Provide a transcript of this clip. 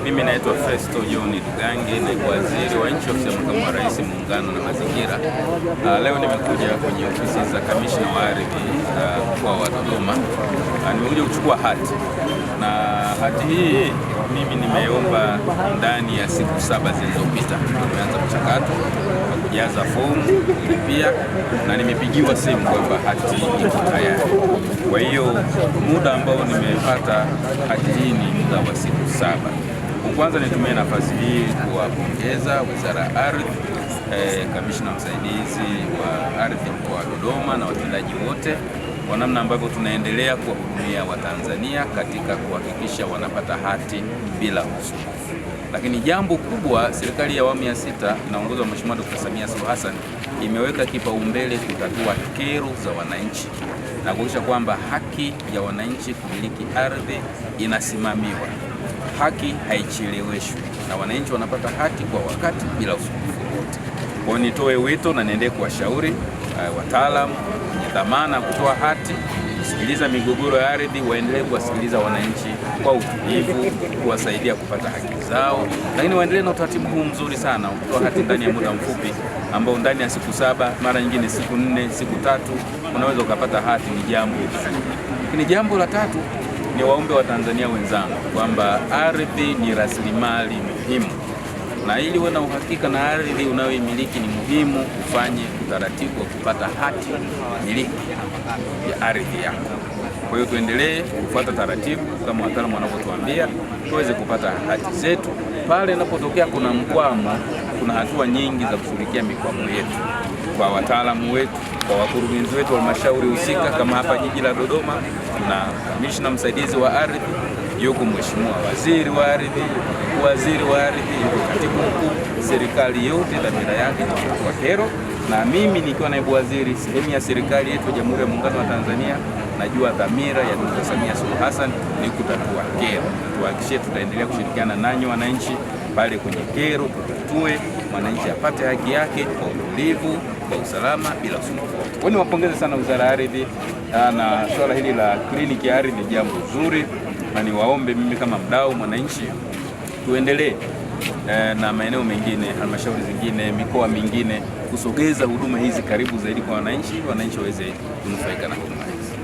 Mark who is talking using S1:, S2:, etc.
S1: Mimi naitwa Festo John Dugange, naibu waziri wa nchi ofisi ya makamu wa rais muungano na mazingira. Leo nimekuja kwenye ofisi za kamishna wa ardhi mkoa wa Dodoma. Nimekuja kuchukua hati, na hati hii mimi nimeomba ndani ya siku 7 zilizopita. Nimeanza mchakato wa kujaza fomu, kulipia, na nimepigiwa simu kwamba hati iko tayari. Kwa hiyo muda ambao nimepata hati hii ni muda wa siku 7. Kwanza nitumie nafasi hii kuwapongeza Wizara ya Ardhi, kamishna msaidizi wa ardhi mkoa wa Dodoma na watendaji wote kwa namna ambavyo tunaendelea kuwahudumia Watanzania katika kuhakikisha wanapata hati bila usumbufu. Lakini jambo kubwa, serikali ya awamu ya 6 inaongozwa na Mheshimiwa Dkt. Samia Suluhu Hassan imeweka kipaumbele kutatua kero za wananchi na kuhakikisha kwamba haki ya wananchi kumiliki ardhi inasimamiwa. Haki haicheleweshwi na wananchi wanapata hati kwa wakati bila usumbufu wote. Kwa hiyo nitoe wito na niendelee kuwashauri wataalamu wenye dhamana kutoa hati, kusikiliza migogoro ya ardhi, waendelee kuwasikiliza wananchi kwa utulivu, kuwasaidia kupata haki zao, lakini waendelee na utaratibu huu mzuri sana kutoa hati ndani ya muda mfupi ambao ndani ya siku 7, mara nyingine siku 4, siku 3 unaweza ukapata hati. Ni jambo sahihi. Lakini jambo la tatu, ni waombe Watanzania wenzangu kwamba ardhi ni rasilimali muhimu, na ili uwe na uhakika na ardhi unayoimiliki ni muhimu ufanye utaratibu wa kupata hati miliki ya ardhi yako. Kwa hiyo tuendelee kufuata taratibu kama wataalamu wanavyotuambia, tuweze kupata hati zetu. Pale inapotokea kuna mkwamo, kuna hatua nyingi za kushughulikia mikwamo yetu kwa wataalamu wetu, kwa wakurugenzi wetu wa halmashauri husika. Kama hapa jiji la Dodoma na kamishna msaidizi wa ardhi, yuko mheshimiwa waziri wa ardhi, waziri wa ardhi, yuko katibu mkuu. Serikali yote dhamira yake ni kutatua kero, na mimi nikiwa naibu waziri, sehemu ya serikali yetu ya Jamhuri ya Muungano wa Tanzania, najua dhamira ya Dkt. Samia Suluhu Hassan ni kutatua kero. Tuhakikishe tutaendelea kushirikiana nanyi wananchi pale kwenye kero, tutatue, mwananchi apate haki yake kwa utulivu, kwa usalama, bila usumbufu. Kwa hiyo niwapongeze sana Wizara ya Ardhi, na swala hili la kliniki ya ardhi ni jambo zuri, na niwaombe mimi kama mdau mwananchi tuendelee na maeneo mengine, halmashauri zingine, mikoa mingine, kusogeza huduma hizi karibu zaidi kwa wananchi waweze kunufaika na